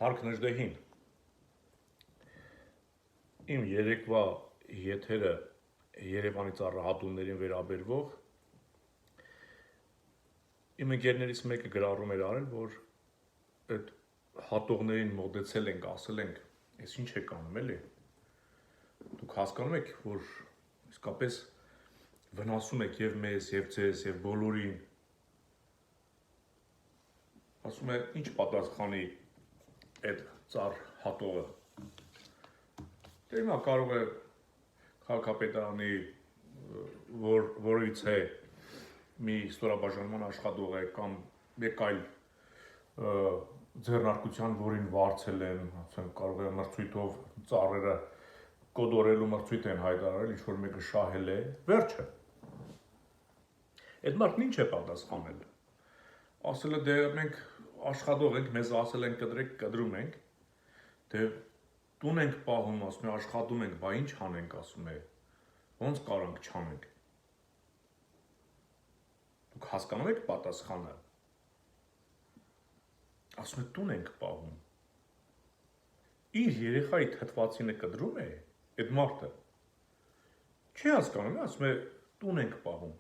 Հարկ Նժդեհին, իմ երեկվա եթերը Երևանի ծառահատումներին վերաբերվող իմ ընկերներից մեկը գրառում էր արել, որ այդ հատողներին մոտեցել ենք, ասել ենք, ես ինչ եք անում, էլի, դուք հասկանում եք, որ իսկապես վնասում եք և մեզ, և ձեզ, և բոլորին, ասում է, ինչ պատասխանի այդ ծառ հատողը, դե հիմա կարող է քաղաքապետարանի որից է մի ստորաբաժանման աշխատող է կամ մեկ այլ ձեռնարկության, որին վարձել են, կարող է մրցույթով ծառերը կոդորելու մրցույթ են հայտարարել, ինչ-որ մեկը շահել է, վերջը։ Այդ մարդն ինչ է պատասխանել։ Ասել է, դե մենք աշխատող ենք, մեզ ասել են կտրեք, կտրում ենք, դե տուն ենք պահում, ասում է, աշխատում ենք, բա ինչ անենք, ասում է, ոնց կարանք չանենք։ Դուք հասկանում եք պատասխանը։ Ասում է, տուն ենք պահում։ Իր երեխայի թթվածինը կտրում է, այդ մարդը։ Չի հասկանում, ասում է, տուն ենք պահում։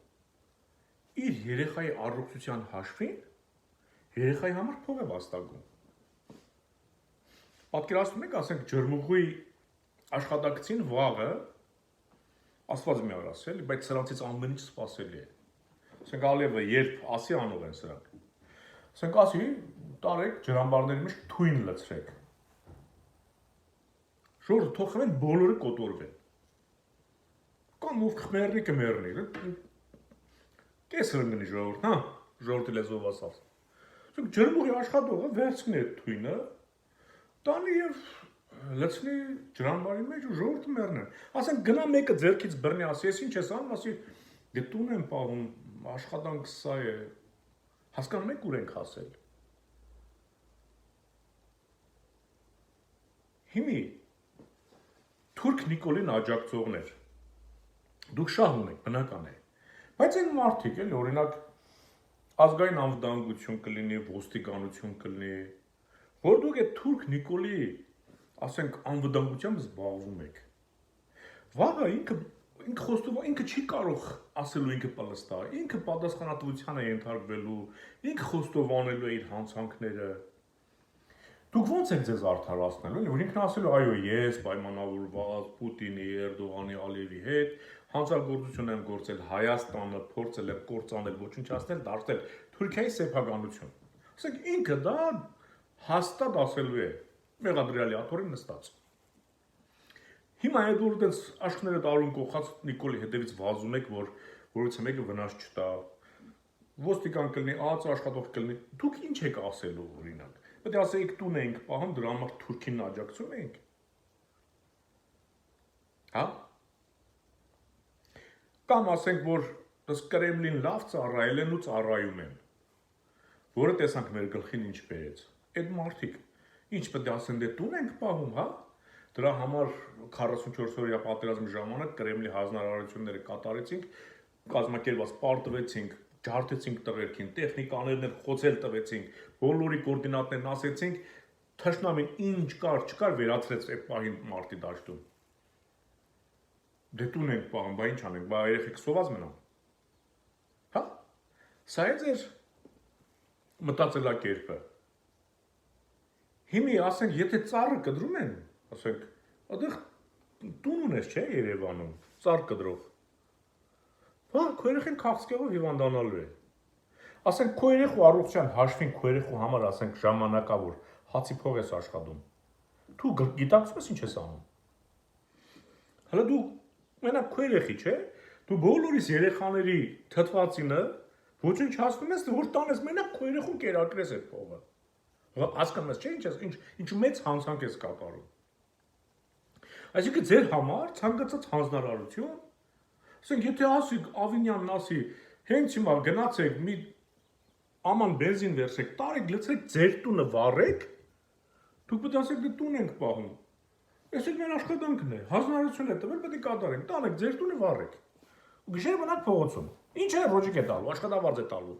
Իր երեխայի առողջության հաշվին երեխայի համար փող է վաստակում։ Պատկերացնում եք, ասենք ջրմուղի աշխատակցին վաղը, Աստված մի օր ասել, բայց սրանցից ամեն ինչ սպասելի է։ Ասենք Ալիևը երբ ասի անող են սրանք։ Ասենք ասի, տարեք ջրամբարների մեջ թույն լցրեք։ Ժողովուրդ թող խմեն, բոլորը կոտորվեն։ Կամ ով կմեռնի, կմեռնի։ Կեսր ընկնի ժողովուրդ, հա, ժողովրդի լեզվով ասած։ Ասենք ջրմուղի աշխատողը վերցնի այդ թույնը, տանի և լցնի ջրամբարի մեջ ու ժողովուրդը մեռնեն։ Ասենք գնա մեկը ձեռքից բռնի, ասի, ես ինչ ես անում, ասի, դե տուն եմ պահում, աշխատանք սա է։ Հասկանում եք ուր ենք հասել։ Հիմի Թուրք Նիկոլին աջակցողներ։ Դուք շահ ունեք, բնական է։ Բայց այն մարդիկ էլ, օրինակ, ազգային անվտանգություն կլինի, ոստիկանություն կլինի, որ դուք այդ Թուրք Նիկոլի, ասենք, անվտանգությամբ զբաղվում եք։ Վաղը ինքը չի կարող ասելու ինքը պլստա, ինքը պատասխանատվության է ենթարկվելու, ինքը խոստովանելու է իր հանցանքները։ Դուք ոնց եք ձեզ արդարացնելու, որ ինքն ասելու, այո, ես պայմանավորված Պուտինի, Էրդողանի, Ալիևի հետ հանցագործություն եմ գործել, Հայաստանը փորձել եմ կործանել, ոչնչացնել, դարձնել Թուրքիայի սեփականություն։ Ասենք ինքը դա հաստատ ասելու է մեղադրյալի աթոռին նստած։ Հիմա այդ որ դες աշխները տարուն կողած Նիկոլի հետևից վազում եք, որ որից մեկը վնաս չտա, ոստիկան կլինի, ԱԱԾ աշխատող կլինի, դուք ինչ եք ասելու օրինակ։ Պետք է ասեիք տուն ենք պահում, դրա համար Թուրքին աջակցում ենք։ Հա։ Կամ ասենք, որ դες Կրեմլին լավ ծառայել են ու ծառայում են, որը տեսանք մեր գլխին ինչ բերեց։ Այդ մարդիկ ինչ պետք է ասեն, դե տուն ենք պահում, հա։ Դրա համար 44-օրյա պատերազմի ժամանակ Կրեմլի հանձնարարությունները կատարեցինք, կազմակերպված պարտվեցինք, ջարդեցինք տղերքին, տեխնիկաներն խոցել տվեցինք, բոլորի կոորդինատներն ասեցինք, թշնամին ինչ կար, չկար, վերացրեց այդ պահին մարտի դաշտում։ Դե տուն ենք պահում, բա ինչ անենք, բա երեխեք սոված մնան։ Հա։ Սա է ձեր մտածելակերպը։ Հիմի ասենք, եթե ծառը կտրում են, ասենք, այդեղ տուն ունես, չէ, Երևանում, ծառ կտրող։ Բա քո երեխան քաղցկեղով հիվանդանալու է։ Ասենք քո երեխու առողջության հաշվին քո երեխու համար ասենք ժամանակավոր հացի փող ես աշխատում։ Դու գիտակցում ես ինչ ես անում։ Հələ դու մենակ քո երեխի, չէ՞, դու բոլորիս երեխաների թթվածինը ոչնչացնում ես, որ տանես մենակ քո երեխուն կերակրես այդ փողը։ Հասկանում ես, չէ՞, ինչ մեծ հանցանք ես կատարում։ Այսինքն ձեր համար ցանկացած հանձնարարություն, ասենք եթե ասի Ավինյանն ասի, հենց հիմա գնացեք մի աման բենզին վերցրեք, տարեք լցրեք ձեր տունը վառեք, դուք պետք է ասեք դե տուն ենք պահում։ Այս էլ մեր աշխատանքն է, հանձնարարություն է տվել, պետք է կատարենք, տանեք ձեր տունը վառեք։ Ու գիշերը մնաք փողոցում։ Ինչ է ռոջիկ է տալու, աշխատավարձ է տալու։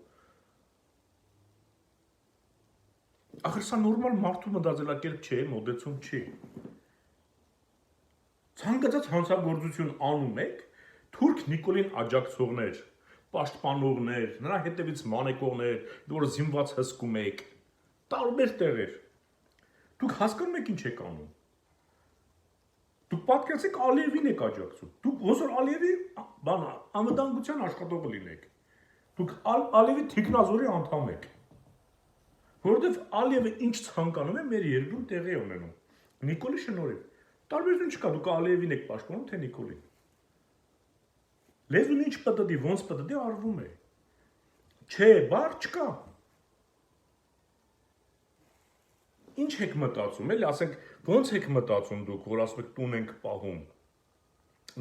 Ախր սա նորմալ մարդու մտածելակերպ չէ, մոդեցում չի։ Ցանկացած հանցագործություն անում եք, թուրք Նիկոլին աջակցողներ, պաշտպանողներ, նրա հետևից մանեկողներ, որ զինված հսկում եք, տարբեր տեղեր։ Դուք հասկանում եք ինչ եք անում։ Դուք պատկերացեք Ալիևին եք աջակցում։ Դուք ոնց որ Ալիևի անվտանգության աշխատողը լինեք։ Դուք Ալիևի թիկնազորի անդամ եք։ Որովհետև Ալիևը ինչ ցանկանում է, մեր երկրում տեղի ունենում։ Նիկոլի շնորհիվ։ Տարբերություն չկա, դուք Ալիևին եք պաշտպանում, թե Նիկոլին։ Լեզուն ինչ պատդի, ոնց պատդի արվում է։ Չէ, բառ չկա։ Ինչ եք մտածում, էլի, ասենք, ոնց եք մտածում դուք, որ ասում եք տուն ենք պահում։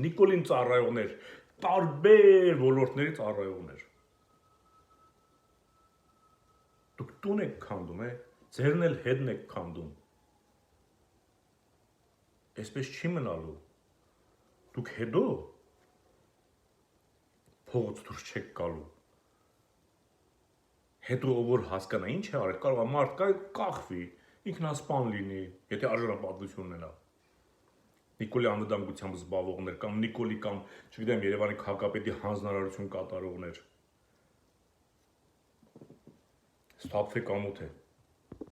Նիկոլին ծառայողներ, տարբեր ոլորտների ծառայողներ։ Դուք տուն եք քանդում, ձերն էլ հետն եք քանդում։ Այսպես չի մնալու։ Դուք հետո փողոց դուրս չեք գալու։ Հետո որ հասկանա ինչ է արել, կարող է մարդ կախվի, ինքնասպան լինի, եթե արժանապատվություն ունենա։ Նիկոլի անվտանգությամբ զբաղվողներ կամ Նիկոլի կամ, չգիտեմ, Երևանի քաղաքապետի հանձնարարություն կատարողներ։ Ստապվեք ամոթ է։